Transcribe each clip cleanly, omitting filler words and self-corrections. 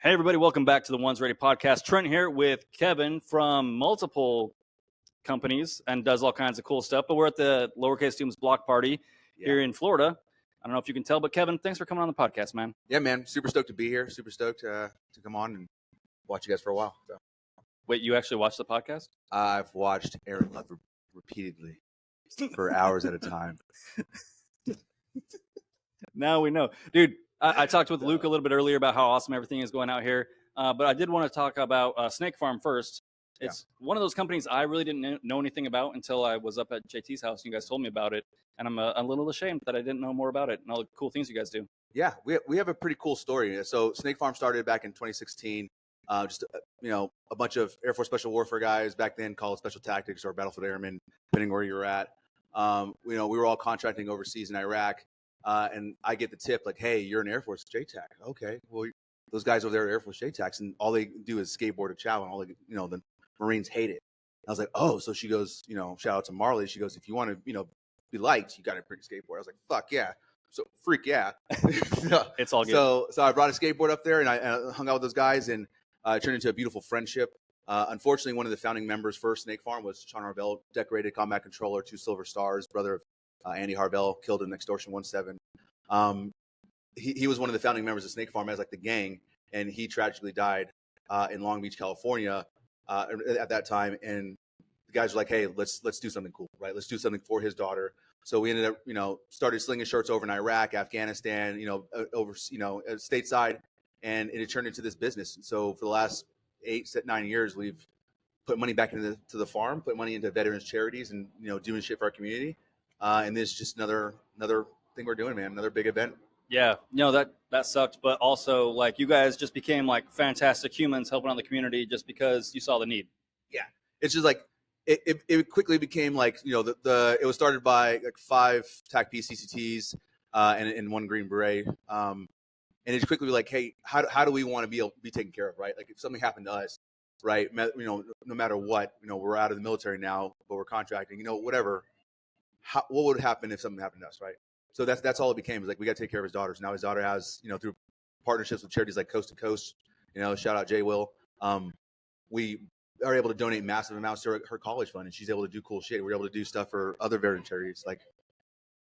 Hey, everybody. Welcome back to the Ones Ready podcast. Trent here with Kevin from multiple companies and does all kinds of cool stuff. But we're at the Lowercase Teams Block Party here in Florida. I don't know if you can tell, but Kevin, thanks for coming on the podcast, man. Yeah, man. Super stoked to be here. Super stoked to come on and watch you guys for a while. So. Wait, you actually watched the podcast? I've watched Aaron Love repeatedly for hours at a time. Now we know. Dude, I talked with Luke a little bit earlier about how awesome everything is going out here. But I did want to talk about Snake Farm first. It's one of those companies I really didn't know anything about until I was up at JT's house and you guys told me about it. And I'm a little ashamed that I didn't know more about it and all the cool things you guys do. Yeah, we have a pretty cool story. So Snake Farm started back in 2016. Just a bunch of Air Force Special Warfare guys back then called Special Tactics or Battlefield Airmen, depending where you're at. We were all contracting overseas in Iraq. And I get the tip like, hey, you're an Air Force JTAC. Okay, well, those guys over there are Air Force JTACs, and all they do is skateboard and chow, and all the Marines hate it. I was like, oh, so she goes, shout out to Marley. She goes, if you want to, be liked, you got to bring a skateboard. I was like, fuck yeah. So freak yeah. It's all good. So I brought a skateboard up there and I hung out with those guys and it turned into a beautiful friendship. Unfortunately, one of the founding members for Snake Farm was Sean Harvell, decorated Combat Controller, 2 Silver Stars, brother of Andy Harvell, killed in Extortion 1-7. He was one of the founding members of Snake Farm as like the gang, and he tragically died in Long Beach, California at that time. And the guys were like, hey, let's do something cool, right? Let's do something for his daughter. So we ended up, started slinging shirts over in Iraq, Afghanistan, over, stateside, and it turned into this business. And so for the last 8-9 years, we've put money back into the farm, put money into veterans charities, and doing shit for our community. And this is just another thing we're doing, man. Another big event. Yeah, that sucked, but also like you guys just became like fantastic humans helping out the community just because you saw the need. Yeah, it's just like it quickly became like it was started by like 5 TACP CCTs and 1 Green Beret, and it's quickly like, hey, how do we want to be taken care of, right? Like if something happened to us, right? No matter what, we're out of the military now, but we're contracting, whatever. What would happen if something happened to us, right? So that's all it became. Is like we got to take care of his daughters. Now his daughter has, through partnerships with charities like Coast to Coast, shout out Jay Will. We are able to donate massive amounts to her college fund, and she's able to do cool shit. We're able to do stuff for other veteran charities. Like,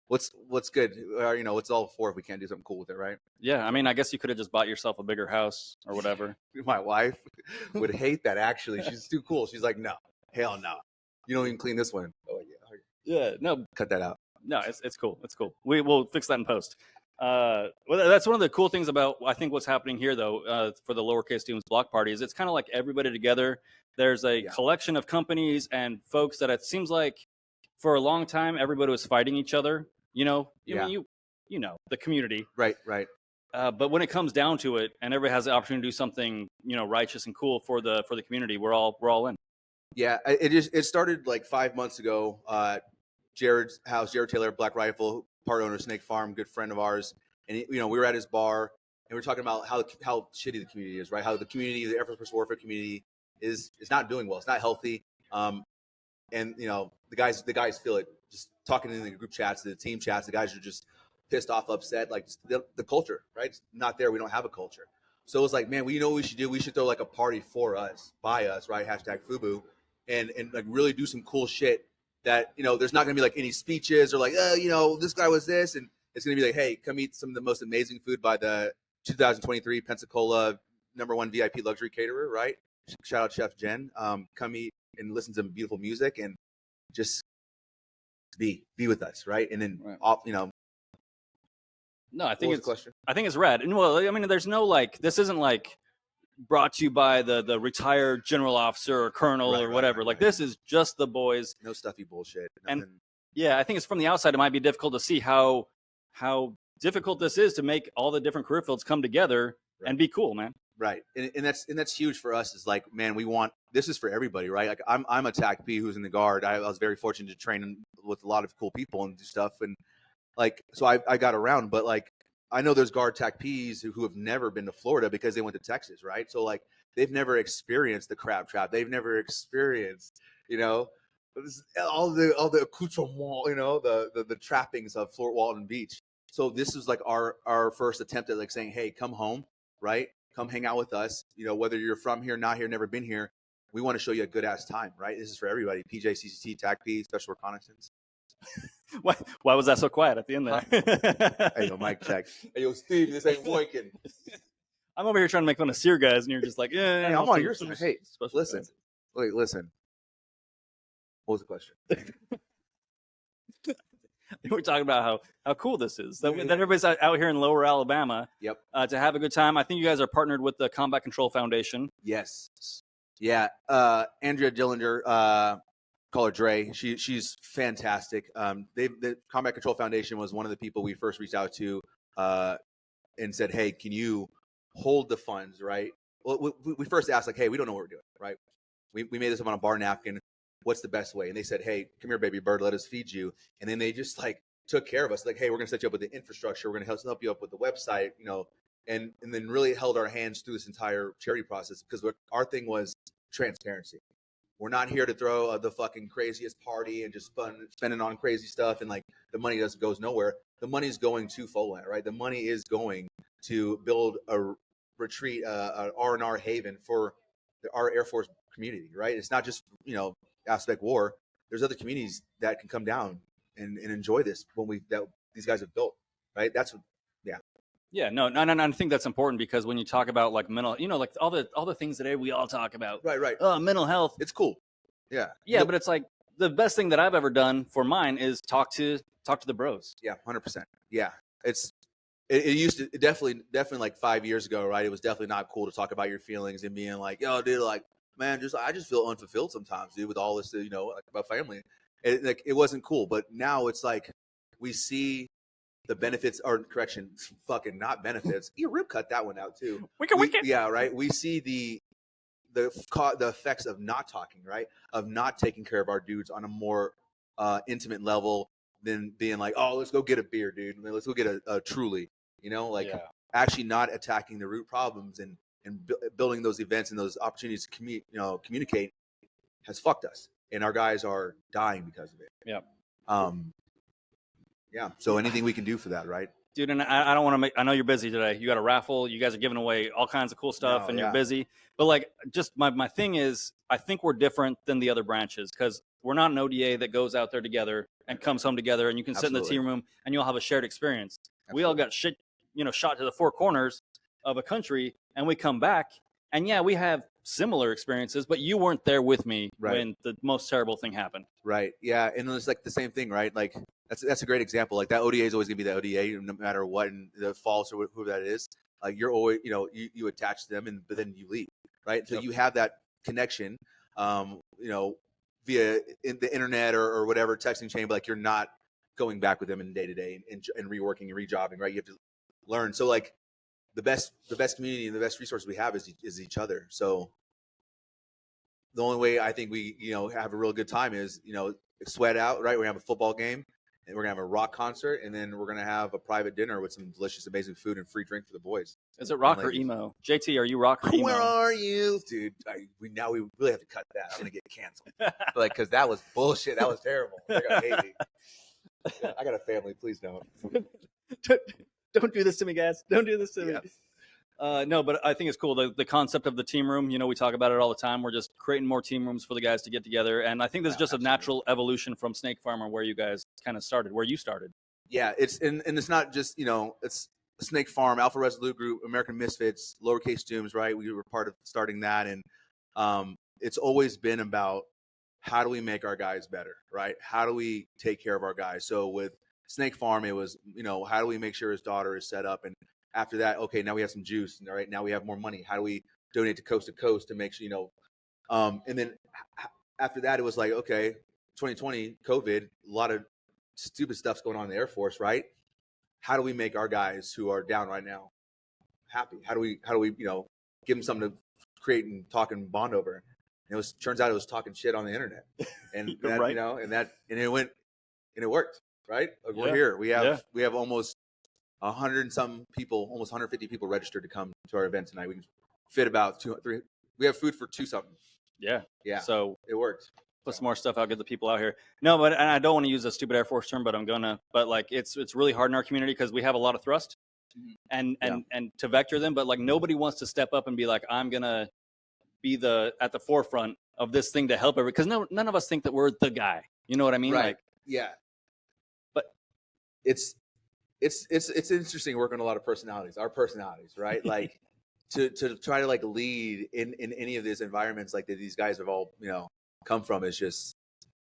what's good? What's all for if we can't do something cool with it, right? Yeah, I mean, I guess you could have just bought yourself a bigger house or whatever. My wife would hate that. Actually, she's too cool. She's like, no, hell no. You don't even clean this one. Oh yeah. Yeah, no, cut that out. No, it's cool. It's cool. We'll fix that in post. Well, that's one of the cool things about I think what's happening here though for the Lowercase Teams Block Party is it's kind of like everybody together. There's a collection of companies and folks that it seems like for a long time everybody was fighting each other. I mean, the community. Right. But when it comes down to it, and everybody has the opportunity to do something righteous and cool for the community, we're all in. Yeah, it started like 5 months ago. Jared's house, Jared Taylor, Black Rifle, part owner of Snake Farm, good friend of ours. And, we were at his bar and we were talking about how shitty the community is, right? How the community, the Air Force Special Warfare community is not doing well. It's not healthy. And, the guys feel it just talking in the group chats, the team chats, the guys are just pissed off, upset, like the culture, right? It's not there. We don't have a culture. So it was like, man, what we should do? We should throw like a party for us, by us, right? #FUBU and like really do some cool shit. That, there's not going to be like any speeches or like, this guy was this. And it's going to be like, hey, come eat some of the most amazing food by the 2023 Pensacola #1 VIP luxury caterer, right? Shout out Chef Jen. Come eat and listen to beautiful music and just be with us, right? And then, No, I think it's rad. And well, I mean, there's no like, this isn't like brought to you by the retired general officer or colonel or whatever. Like this is just the boys. No stuffy bullshit. Nothing. And yeah, I think it's from the outside. It might be difficult to see how difficult this is to make all the different career fields come together and be cool, man. Right. And that's huge for us. Is like, man, this is for everybody, right? Like I'm a TACP who's in the Guard. I was very fortunate to train with a lot of cool people and do stuff. And like, so I got around, but like, I know there's Guard TACPs who have never been to Florida because they went to Texas, right? So like they've never experienced the crab trap. They've never experienced, all the accoutrement, the trappings of Fort Walton Beach. So this is like our first attempt at like saying, hey, come home, right? come hang out with us. Whether you're from here, not here, never been here, we want to show you a good ass time, right? This is for everybody. PJ, CCT, TACP, Special Reconnaissance. Why was that so quiet at the end there? Hey, yo, mic check. Hey, yo, Steve, this ain't working. I'm over here trying to make fun of SEER guys, and you're just like, yeah. Hey, I'm on your side. Hey, listen. Wait, listen. What was the question? We're talking about how cool this is. That everybody's out here in Lower Alabama. Yep. To have a good time. I think you guys are partnered with the Combat Control Foundation. Yes. Yeah. Andrea Dillinger, call her Dre. She's fantastic. The Combat Control Foundation was one of the people we first reached out to and said, hey, can you hold the funds, right? Well, we first asked, like, hey, we don't know what we're doing, right? We made this up on a bar napkin. What's the best way? And they said, hey, come here, baby bird, let us feed you. And then they just like took care of us. Like, hey, we're going to set you up with the infrastructure. We're going to help you up with the website, and then really held our hands through this entire charity process, because our thing was transparency. We're not here to throw the fucking craziest party and just spending on crazy stuff. And like the money goes nowhere. The money's going to FOLAT, right? The money is going to build a retreat, an R&R haven for our Air Force community, right? It's not just, aspect war. There's other communities that can come down and enjoy this that these guys have built, right? That's what, yeah. Yeah, no, I think that's important, because when you talk about like mental, like all the things today we all talk about. Right. Oh, mental health. It's cool. Yeah. Yeah, but it's like the best thing that I've ever done for mine is talk to the bros. Yeah, 100%. Yeah. It used to definitely like 5 years ago, right? It was definitely not cool to talk about your feelings and being like, yo, dude, like, man, I just feel unfulfilled sometimes, dude, with all this, like about family. It wasn't cool. But now it's like we see the benefits, or correction, fucking not benefits. You rip cut that one out too. Yeah, right. We see the effects of not talking, right? Of not taking care of our dudes on a more intimate level than being like, oh, let's go get a beer, dude. Let's go get a Truly, actually not attacking the root problems and building those events and those opportunities to communicate has fucked us, and our guys are dying because of it. Yeah. Yeah. So anything we can do for that, right? Dude, and I don't want to I know you're busy today. You got a raffle. You guys are giving away all kinds of cool stuff, and you're busy. But like, just my thing is, I think we're different than the other branches, because we're not an ODA that goes out there together and comes home together, and you can sit in the team room and you'll have a shared experience. Absolutely. We all got shot to the four corners of a country, and we come back, and yeah, we have similar experiences, but you weren't there with me when the most terrible thing happened. Right. Yeah. And it's like the same thing, right? Like that's a great example. Like that ODA is always gonna be the ODA no matter what, and the false or who that is. Like you're always, you attach to them, but then you leave, right? So you have that connection, via the internet or whatever texting chain, but like you're not going back with them in day to day and reworking and rejobbing, right? You have to learn. So like the best community and the best resource we have is each other. So the only way I think we, have a real good time is, sweat out, right? We're gonna have a football game, and we're gonna have a rock concert, and then we're gonna have a private dinner with some delicious, amazing food and free drink for the boys. Is it rock or emo? JT, are you rock or emo? Where are you, dude? We really have to cut that. I'm gonna get canceled, because that was bullshit. That was terrible. They're gonna hate me. I got a family. Please don't. Don't do this to me, guys. Don't do this to me. No, but I think it's cool. The concept of the team room, we talk about it all the time. We're just creating more team rooms for the guys to get together. And I think this is just a natural evolution from Snake Farmer, where you guys kind of started, where you started. Yeah, it's it's not just, it's Snake Farm, Alpha Resolute Group, American Misfits, Lowercase Dooms, right? We were part of starting that. And it's always been about how do we make our guys better, right? How do we take care of our guys? So with Snake Farm, it was, how do we make sure his daughter is set up? And after that, okay, now we have some juice. All right, now we have more money. How do we donate to Coast to make sure, and then after that, it was like, okay, 2020, COVID, a lot of stupid stuff's going on in the Air Force, right? How do we make our guys who are down right now happy? How do we, give them something to create and talk and bond over? And turns out it was talking shit on the internet, and that, right. And it went, and it worked, right? Like we're here. We have almost 100 and some people, almost 150 people registered to come to our event tonight. We can fit about 2, 3. We have food for 2 something. Yeah. So it worked. Put some more stuff out, get the people out here. No, but and I don't want to use a stupid Air Force term, but I'm gonna. But like, it's really hard in our community because we have a lot of thrust, and to vector them, but like nobody wants to step up and be like, I'm gonna be at the forefront of this thing to help everybody, because none of us think that we're the guy. You know what I mean? Right. Like, yeah. But it's interesting working on a lot of personalities, our personalities, right? Like to try to like lead in any of these environments like that these guys have all, come from is just,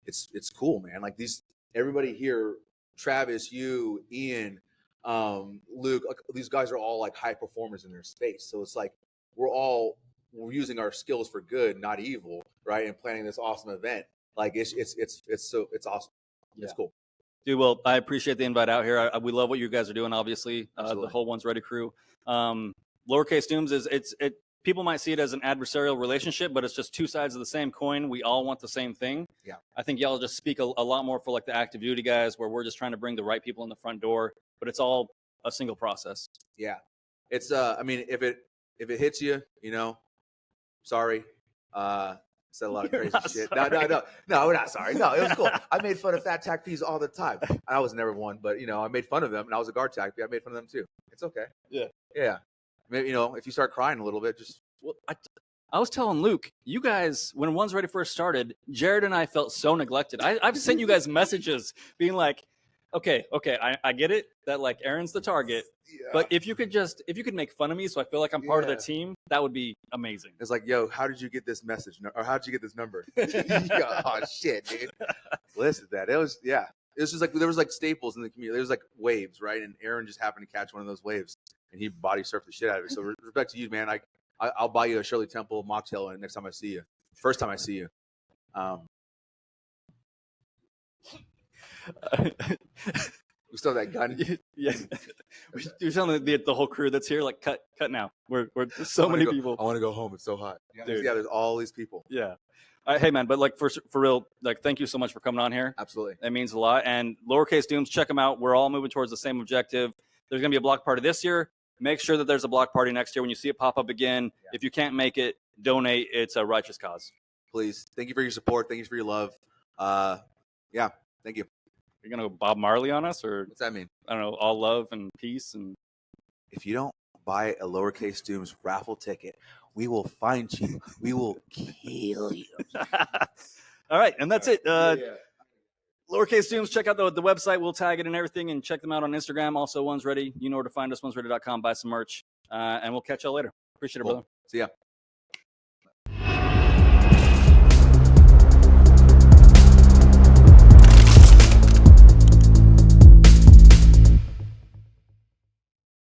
it's cool, man. Like everybody here, Travis, you, Ian, Luke, like, these guys are all like high performers in their space. So it's like, we're using our skills for good, not evil, right? And planning this awesome event. Like it's awesome. It's cool. Dude, well, I appreciate the invite out here. We love what you guys are doing, obviously. The whole One's Ready crew. Lowercase Dooms people might see it as an adversarial relationship, but it's just two sides of the same coin. We all want the same thing. Yeah. I think y'all just speak a lot more for like the active duty guys, where we're just trying to bring the right people in the front door, but it's all a single process. Yeah. It's I mean, if it hits you, sorry. Said a lot of crazy shit. Sorry. No, we're not sorry. No, it was cool. I made fun of fat tac P's all the time. I was never one, but I made fun of them, and I was a guard tac P. I made fun of them too. It's okay. Yeah. Maybe if you start crying a little bit, just I was telling Luke, you guys, when One's Ready first started, Jared and I felt so neglected. I've sent you guys messages being like, okay, I get it that like Aaron's the target, but if you could make fun of me so I feel like I'm part of the team, that would be amazing. It's like, yo, how did you get this message? Or how did you get this number? Oh shit, dude. Listen to that. It was just like there was like staples in the community. There was like waves, right? And Aaron just happened to catch one of those waves, and he body surfed the shit out of it. So respect to you, man. I'll buy you a Shirley Temple mocktail next time I see you. First time I see you. We still have that gun. Yeah. You're telling the whole crew that's here, like, cut now. We're so many people. I want to go home. It's so hot. Dude. Yeah, there's all these people. Yeah. Hey, man, but like for real, like, thank you so much for coming on here. Absolutely. It means a lot. And Lowercase Dooms, check them out. We're all moving towards the same objective. There's going to be a block party this year. Make sure that there's a block party next year. When you see it pop up again, if you can't make it, donate. It's a righteous cause. Please. Thank you for your support. Thank you for your love. Yeah. Thank you. You're going to go Bob Marley on us, or what's that mean? I don't know, all love and peace. And if you don't buy a Lowercase Dooms raffle ticket, we will find you. We will kill you. All right. And that's it. Lowercase Dooms, check out the website. We'll tag it and everything, and check them out on Instagram. Also, One's Ready. You know where to find us, onesready.com. Buy some merch. And we'll catch y'all later. Appreciate it, brother. See ya.